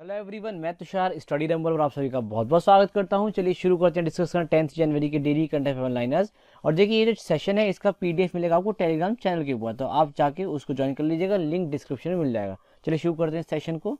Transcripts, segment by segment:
Hello everyone, मैं Tushar study rumble और आप सभी का बहुत बहुत स्वागत करता हूं। चलिए शुरू करते हैं डिस्कस करना 10 जनवरी के डेली करंट अफेयर लाइनर्स। और देखिए ये जो सेशन है इसका पीडीएफ मिलेगा आपको टेलीग्राम चैनल के ऊपर, तो आप जाके उसको ज्वाइन कर लीजिएगा, लिंक डिस्क्रिप्शन में मिल जाएगा। चलिए शुरू करते हैं सेशन को।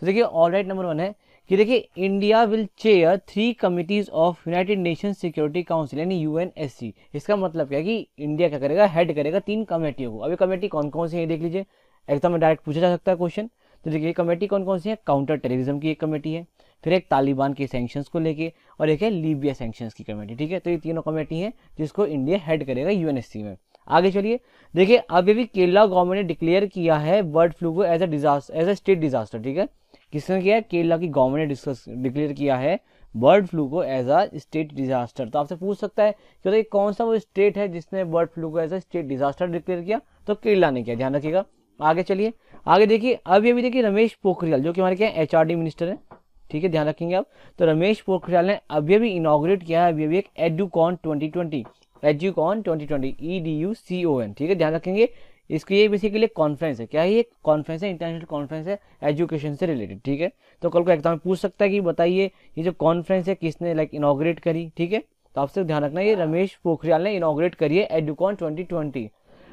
तो देखिए ऑल राइट नंबर 1 है कि देखिए India will chair 3 committees of United nation security council यानी यूएनएससी। इसका मतलब क्या है कि इंडिया क्या करेगा, हेड करेगा 3 कमेटियों को। अभी कमेटी कौन कौन सी है देख लीजिए, एग्जाम में डायरेक्ट पूछा जा सकता है क्वेश्चन। तो देखिए कमेटी कौन कौन सी है, काउंटर टेररिज्म की एक कमेटी है, फिर एक तालिबान के सैंक्शंस को लेके, और एक है लीबिया सैंक्शंस की कमेटी। ठीक है, तो ये तीनों कमेटी हैं जिसको इंडिया हेड करेगा यूएनएससी में। आगे चलिए, देखिए अभी भी केरला गवर्नमेंट ने डिक्लेयर किया है बर्ड फ्लू को एज ए स्टेट डिजास्टर। ठीक है, किसने किया है, केरला की गवर्नमेंट ने डिक्लेयर किया है बर्ड फ्लू को एज अ स्टेट डिजास्टर। तो आपसे पूछ सकता है कि तो कौन सा वो स्टेट है जिसने बर्ड फ्लू को as a state disaster declare किया, तो केरला ने किया, ध्यान रखिएगा। आगे चलिए, आगे देखिए अभी देखिए रमेश पोखरियाल जो कि हमारे क्या एचआरडी मिनिस्टर है, ठीक है ध्यान रखेंगे आप। तो रमेश पोखरियाल ने अभी इनॉग्रेट किया है अभी एक एडुकॉन 2020 EDUCON। ठीक है ध्यान रखेंगे, इसकी ये बेसिकली कॉन्फ्रेंस है। क्या है ये कॉन्फ्रेंस है, इंटरनेशनल कॉन्फ्रेंस है एजुकेशन से रिलेटेड। ठीक है, तो कल को एग्जाम में पूछ सकता है कि बताइए ये जो कॉन्फ्रेंस है किसने इनॉग्रेट करी। ठीक है, तो आपसे ध्यान रखना ये रमेश पोखरियाल ने इनॉग्रेट करी है एडुकॉन 2020।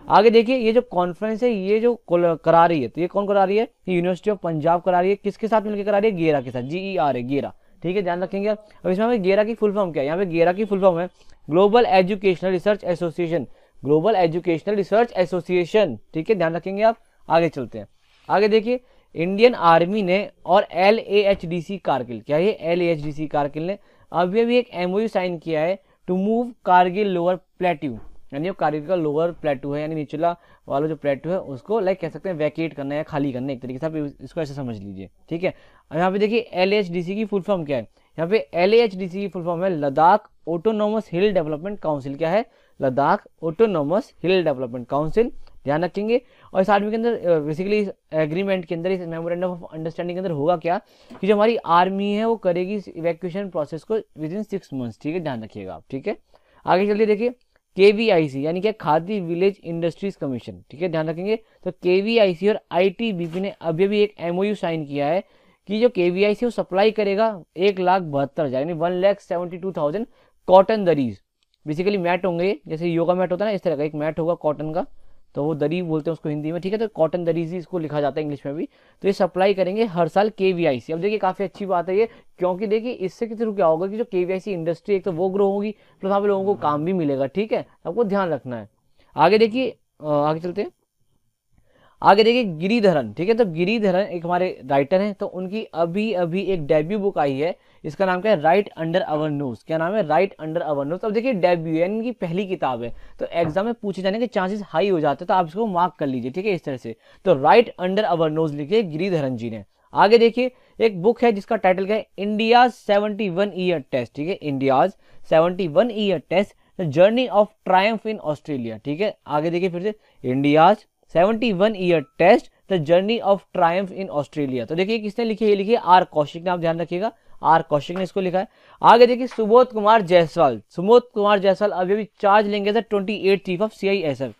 आगे देखिए ये जो कॉन्फ्रेंस है ये जो करा रही है, तो ये कौन करा रही है, यूनिवर्सिटी ऑफ पंजाब करा रही है। किसके साथ मिलकर करा रही है, गेरा के साथ, GERA गेरा। ठीक है ध्यान रखेंगे आप। अब इसमें हमें गेरा की फुल फॉर्म क्या है, यहाँ पे गेरा की फुल फॉर्म है global educational research association, global educational research association. ठीक है ध्यान रखेंगे आप। आगे चलते हैं, आगे देखिए इंडियन आर्मी ने और LAHDC कारगिल, क्या ये LAHDC कारगिल ने अभी एक MOU साइन किया है to move Kargil lower plateau, यानी वो कारगिल का लोअर प्लेटू है यानी निचला वाला जो प्लेटू है उसको कह सकते हैं वैकेट करना है, खाली करना है एक तरीके से, आप इसको ऐसे समझ लीजिए। ठीक है, यहाँ पे देखिए LAHDC की फुल फॉर्म क्या है, यहाँ पे LAHDC की फुल फॉर्म है लद्दाख ऑटोनोमस हिल डेवलपमेंट काउंसिल। क्या है, लद्दाख ऑटोनोमस हिल डेवलपमेंट काउंसिल, ध्यान रखेंगे। और इस आर्मी के अंदर बेसिकली इस एग्रीमेंट के अंदर, इस मेमोरेंडम ऑफ अंडरस्टैंडिंग के अंदर होगा क्या कि जो हमारी आर्मी है वो करेगी इवैक्यूएशन प्रोसेस को विद इन 6 मंथ्स। ठीक है ध्यान रखिएगा आप। ठीक है, आगे चलिए देखिए KVIC यानी क्या, खादी विलेज इंडस्ट्रीज कमीशन। ठीक है ध्यान रखेंगे। तो KVIC और ITBP ने अभी एक MOU साइन किया है कि जो KVIC वो सप्लाई करेगा 1,72,000 यानी 1,72,000 कॉटन दरीज। बेसिकली मैट होंगे, जैसे योगा मैट होता है ना, इस तरह का एक मैट होगा कॉटन का, तो वो दरी बोलते हैं उसको हिंदी में। ठीक है, तो कॉटन दरीज ही इसको लिखा जाता है इंग्लिश में भी। तो ये सप्लाई करेंगे हर साल KVIC। अब देखिए काफ़ी अच्छी बात है ये, क्योंकि देखिए इससे किस क्या होगा कि जो KVIC इंडस्ट्री एक तो वो ग्रो होगी, प्लस वहाँ पे लोगों को काम भी मिलेगा। ठीक है, आपको ध्यान रखना है। आगे देखिए, आगे चलते हैं, आगे देखिए गिरिधरन। ठीक है, तो गिरिधरन एक हमारे राइटर हैं, तो उनकी अभी एक डेब्यू बुक आई है, इसका नाम क्या है, राइट अंडर अवर नोज। क्या नाम है, राइट अंडर अवर नोज। अब देखिए डेब्यू यानी इनकी पहली किताब है, तो एग्जाम में पूछे जाने के चांसेस हाई हो जाते हैं, तो आप इसको मार्क कर लीजिए। ठीक है, इस तरह से तो राइट अंडर अवर नोज लिखे गिरिधरन जी ने। आगे देखिए एक बुक है जिसका टाइटल क्या है, इंडियाज 71 ईयर टेस्ट। ठीक है, India's 71 year test the journey of triumph in Australia. ठीक है, आगे देखिए फिर से, India's 71 year test the journey of triumph in Australia. तो देखिए किसने लिखी है, ये लिखी है R कौशिक ने, आप ध्यान रखिएगा R कौशिक ने इसको लिखा है। आगे देखिए सुबोध कुमार जायसवाल, सुबोध कुमार जायसवाल अभी चार्ज लेंगे 28 चीफ ऑफ CISF।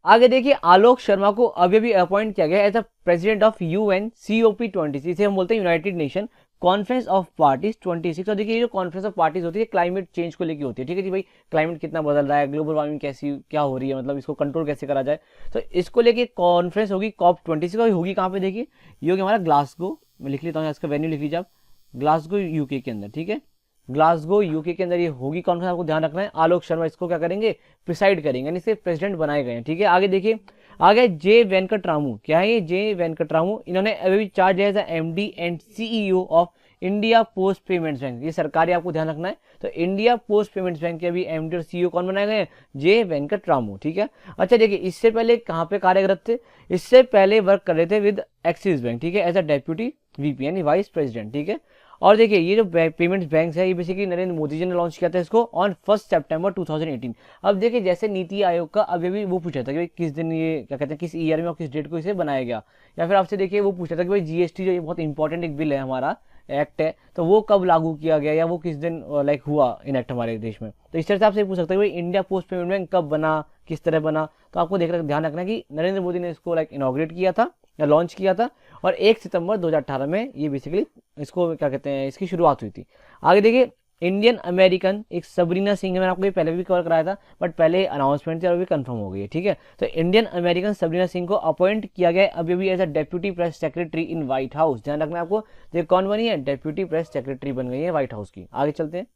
आगे देखिए आलोक शर्मा को अभी अपॉइंट किया गया as a president of UN COP26, इसे हम बोलते हैं United Nation conference of parties 26। और देखिए ये जो कॉन्फ्रेंस ऑफ पार्टीज होती है क्लाइमेट चेंज को लेकर होती है। ठीक है जी भाई, क्लाइमेट कितना बदल रहा है, ग्लोबल वार्मिंग कैसी क्या हो रही है, मतलब इसको कंट्रोल कैसे करा जाए, तो इसको लेके कॉन्फ्रेंस होगी COP26। होगी कहाँ पे, देखिए ये होगी हमारा ग्लासगो, मैं लिख लेता हूँ इसका वेन्यू लिख लीजिए आप, ग्लासगो UK के अंदर। ठीक है, ग्लासगो UK के अंदर ये होगी कॉन्फ्रेंस, आपको ध्यान रखना है। आलोक शर्मा इसको क्या करेंगे, प्रिसाइड करेंगे, यानी इसके प्रेसिडेंट बनाए गए हैं। ठीक है, आगे देखिए, आगे J वेंकटरामू। क्या है ये, J वेंकटरामू, इन्होंने अभी चार्ज लिया as MD and CEO of India Post Payments Bank. ये सरकारी आपको ध्यान रखना है। तो इंडिया पोस्ट पेमेंट्स बैंक के अभी MD और CEO कौन बनाए गए हैं, J वेंकटरामू। ठीक है, अच्छा देखिए इससे पहले कहाँ पे कार्यरत थे, इससे पहले वर्क कर रहे थे विद एक्सिस बैंक। ठीक है, एज अ डेप्यूटी VP यानी वाइस प्रेसिडेंट। ठीक है, और देखिए ये जो पेमेंट्स बैंक है ये बेसिकली नरेंद्र मोदी जी ने लॉन्च किया था इसको ऑन 1 सितंबर 2018। अब देखिए जैसे नीति आयोग का अभी वो पूछा था कि भाई किस दिन ये क्या कहते हैं, किस ईयर में और किस डेट को इसे बनाया गया, या फिर आपसे देखिए वो पूछा था कि भाई GST जो ये बहुत इंपॉर्टेंट एक बिल है हमारा, एक्ट है, तो वो कब लागू किया गया या वो किस दिन हुआ इनएक्ट हमारे देश में। तो इस तरह से आपसे पूछ सकते हैं भाई इंडिया पोस्ट पेमेंट बैंक कब बना, किस तरह बना। तो आपको ध्यान रखना कि नरेंद्र मोदी ने इसको इनॉग्रेट किया था या लॉन्च किया था, और 1 सितंबर 2018 में ये बेसिकली इसको क्या कहते हैं, इसकी शुरुआत हुई थी। आगे देखिए इंडियन अमेरिकन एक सबरीना सिंह है, मैंने आपको ये पहले भी कवर कराया था, बट पहले अनाउंसमेंट थी और अभी कंफर्म हो गई है, ठीक है। तो इंडियन अमेरिकन सबरीना सिंह को अपॉइंट किया गया अभी अभी as a deputy press secretary in White House. ध्यान रखना है आपको, ये कौन बनी है, डेप्यूटी प्रेस सेक्रेटरी बन गई है व्हाइट हाउस की। आगे चलते हैं।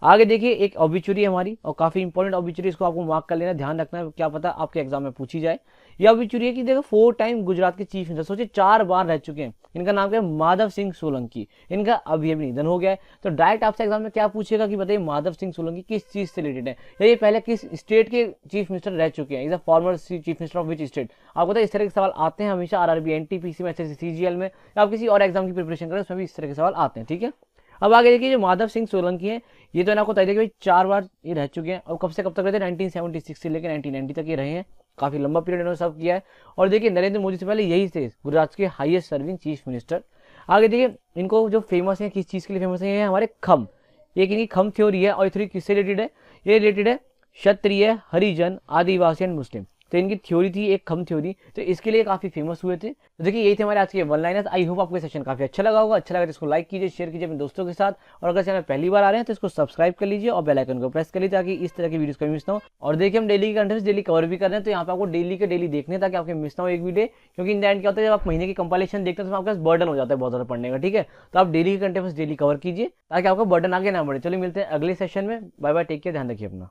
आगे देखिए एक ऑब्ituary है हमारी, और काफी इंपॉर्टेंट ऑब्ituary, इसको आपको मार्क कर लेना, ध्यान रखना है, क्या पता आपके एग्जाम में पूछी जाए। ये ऑब्ituary है कि देखो 4 टाइम गुजरात के चीफ मिनिस्टर, सोचिए 4 बार रह चुके हैं। इनका नाम क्या है, माधव सिंह सोलंकी। इनका अभी अभी निधन हो गया है। तो डायरेक्ट आपसे एग्जाम में क्या पूछेगा कि बताइए माधव सिंह सोलंकी किस चीज से रिलेटेड है, या ये पहले किस स्टेट के चीफ मिनिस्टर रह चुके हैं, is a former chief minister of which state. आपको पता है इस तरह के सवाल आते हैं हमेशा आरआरबी, एनटीपीसी में, सीजीएल में, या आप किसी और एग्जाम की प्रिपरेशन करें उसमें भी इस तरह के सवाल आते हैं, ठीक है। अब आगे देखिए जो माधव सिंह सोलंकी है, ये तो है ना आपको बताइए कि भाई 4 बार ये रह चुके हैं, और कब से कब तक रहते हैं, 1976 से लेकर 1990 तक ये रहे हैं। काफी लंबा पीरियड इन्होंने सर्व किया है। और देखिए नरेंद्र मोदी से पहले यही थे गुजरात के हाईएस्ट सर्विंग चीफ मिनिस्टर। आगे देखिए इनको जो फेमस है, किस चीज के लिए फेमस है, ये है हमारे खम। एक इनकी खम थ्योरी है, और ये थ्योरी किससे रिलेटेड है, ये रिलेटेड है क्षत्रिय, हरिजन, आदिवासी एंड मुस्लिम। तो इनकी थ्योरी थी एक खम थ्योरी, तो इसके लिए काफी फेमस हुए थे। तो देखिए यही थे हमारे आज के 1 लाइनर्स। आई होप आपको सेशन काफी अच्छा लगा होगा। अच्छा लगा तो इसको लाइक कीजिए, शेयर कीजिए अपने दोस्तों के साथ, और अगर चैनल पहली बार आ रहे हैं तो इसको सब्सक्राइब कर लीजिए और बेल आइकन को प्रेस कर लीजिए, ताकि इस तरह की वीडियोस कभी मिस ना हो। और देखिए हम डेली के कंटेंट्स डेली कवर भी कर रहे हैं, तो यहाँ पे आपको डेली के डेली देखने, ताकि आपके मिस ना हो एक वीडियो, क्योंकि इन द एंड क्या होता है, जब आप महीने की कंपाइलेशन देखते हैं तो आपके पास बर्डन हो जाता है बहुत ज्यादा पढ़ने का, ठीक है। तो आप डेली के कंटेंट्स डेली कवर कीजिए, ताकि आपका बर्डन आगे ना बढ़े। चलिए मिलते हैं अगले सेशन में, बाय बाय, टेक केयर, ध्यान रखिए अपना।